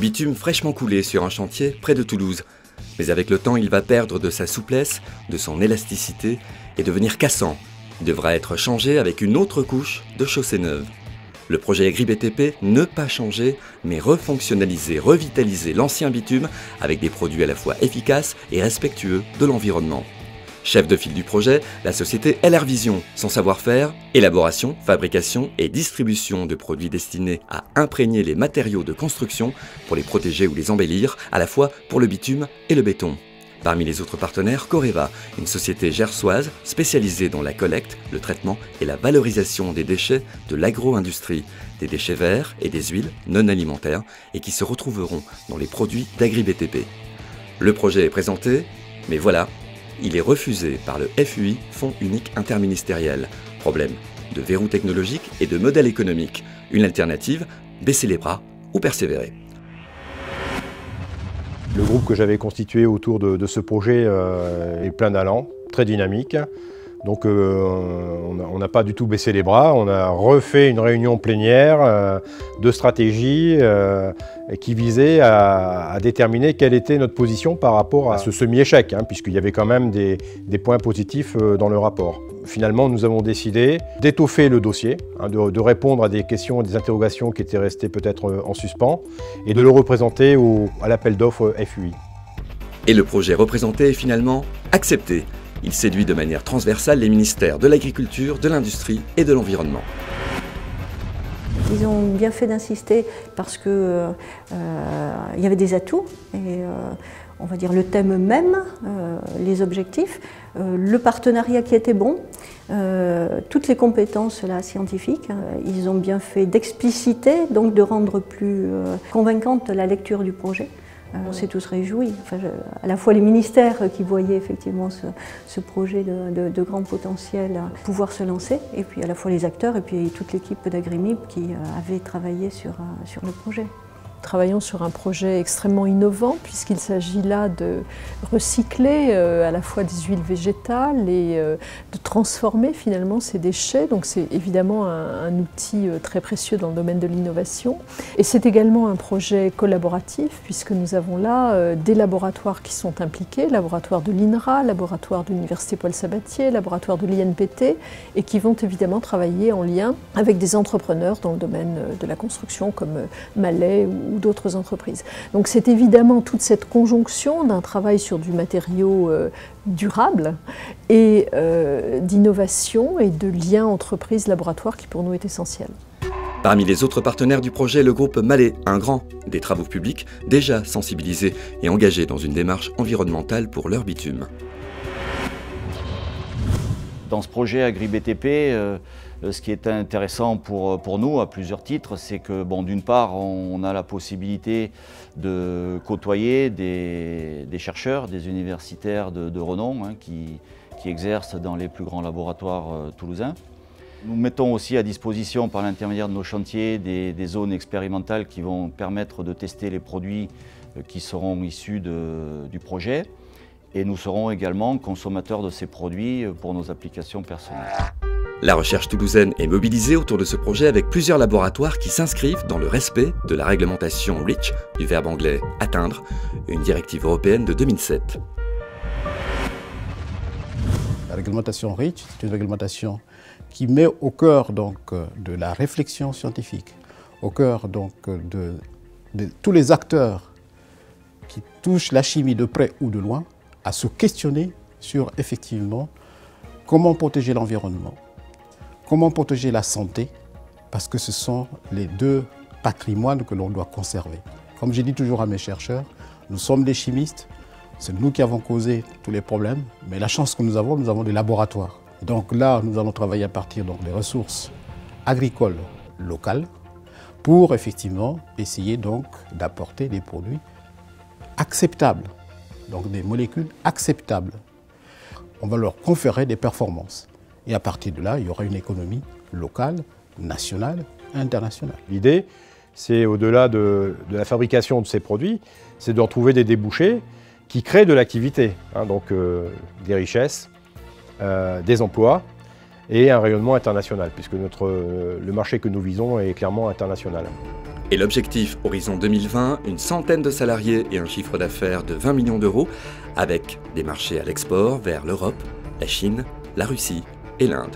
du bitume fraîchement coulé sur un chantier près de Toulouse. Mais avec le temps, il va perdre de sa souplesse, de son élasticité et devenir cassant. Il devra être changé avec une autre couche de chaussée neuve. Le projet AgriBTP, ne pas changer, mais refonctionnaliser, revitaliser l'ancien bitume avec des produits à la fois efficaces et respectueux de l'environnement. Chef de file du projet, la société LR Vision. Son savoir-faire, élaboration, fabrication et distribution de produits destinés à imprégner les matériaux de construction pour les protéger ou les embellir, à la fois pour le bitume et le béton. Parmi les autres partenaires, Coreva, une société gersoise spécialisée dans la collecte, le traitement et la valorisation des déchets de l'agro-industrie, des déchets verts et des huiles non alimentaires et qui se retrouveront dans les produits d'AgriBTP. Le projet est présenté, mais voilà, il est refusé par le FUI, Fonds unique interministériel. Problème de verrou technologique et de modèle économique. Une alternative, baisser les bras ou persévérer. Le groupe que j'avais constitué autour de ce projet est plein d'allant, très dynamique. Donc on n'a pas du tout baissé les bras, on a refait une réunion plénière de stratégie qui visait à déterminer quelle était notre position par rapport à ce semi-échec, puisqu'il y avait quand même des points positifs dans le rapport. Finalement, nous avons décidé d'étoffer le dossier, de répondre à des questions et des interrogations qui étaient restées peut-être en suspens, et de le représenter à l'appel d'offres FUI. Et le projet représenté est finalement accepté. Il séduit de manière transversale les ministères de l'Agriculture, de l'Industrie et de l'Environnement. Ils ont bien fait d'insister parce qu'il y avait des atouts et on va dire le thème même, les objectifs, le partenariat qui était bon, toutes les compétences là, scientifiques, ils ont bien fait d'expliciter, donc de rendre plus convaincante la lecture du projet. On s'est tous réjouis, à la fois les ministères qui voyaient effectivement ce projet de grand potentiel pouvoir se lancer, et puis à la fois les acteurs et puis toute l'équipe d'Agrimib qui avait travaillé sur le projet. Travaillons sur un projet extrêmement innovant puisqu'il s'agit là de recycler à la fois des huiles végétales et de transformer finalement ces déchets. Donc c'est évidemment un outil très précieux dans le domaine de l'innovation. Et c'est également un projet collaboratif puisque nous avons là des laboratoires qui sont impliqués, laboratoire de l'INRA, laboratoire de l'Université Paul Sabatier, laboratoire de l'INPT et qui vont évidemment travailler en lien avec des entrepreneurs dans le domaine de la construction comme Malais ou d'autres entreprises. Donc c'est évidemment toute cette conjonction d'un travail sur du matériau durable et d'innovation et de lien entreprise-laboratoire qui pour nous est essentiel. Parmi les autres partenaires du projet, le groupe Malais, un grand des travaux publics, déjà sensibilisé et engagé dans une démarche environnementale pour leur bitume. Dans ce projet AgriBTP, ce qui est intéressant pour nous à plusieurs titres, c'est que d'une part, on a la possibilité de côtoyer des chercheurs, des universitaires de renom qui exercent dans les plus grands laboratoires toulousains. Nous mettons aussi à disposition par l'intermédiaire de nos chantiers des zones expérimentales qui vont permettre de tester les produits qui seront issus du projet. Et nous serons également consommateurs de ces produits pour nos applications personnelles. La recherche toulousaine est mobilisée autour de ce projet avec plusieurs laboratoires qui s'inscrivent dans le respect de la réglementation REACH, du verbe anglais « atteindre », une directive européenne de 2007. La réglementation REACH, c'est une réglementation qui met au cœur donc, de la réflexion scientifique, au cœur donc, de tous les acteurs qui touchent la chimie de près ou de loin, à se questionner sur effectivement comment protéger l'environnement, comment protéger la santé, parce que ce sont les deux patrimoines que l'on doit conserver. Comme j'ai dit toujours à mes chercheurs, nous sommes des chimistes, c'est nous qui avons causé tous les problèmes, mais la chance que nous avons des laboratoires. Donc là, nous allons travailler à partir des ressources agricoles locales pour effectivement essayer donc d'apporter des produits acceptables. Donc des molécules acceptables. On va leur conférer des performances. Et à partir de là, il y aura une économie locale, nationale, internationale. L'idée, c'est au-delà de la fabrication de ces produits, c'est de retrouver des débouchés qui créent de l'activité, donc des richesses, des emplois et un rayonnement international, puisque le marché que nous visons est clairement international. Et l'objectif Horizon 2020, une centaine de salariés et un chiffre d'affaires de 20 millions d'euros, avec des marchés à l'export vers l'Europe, la Chine, la Russie et l'Inde.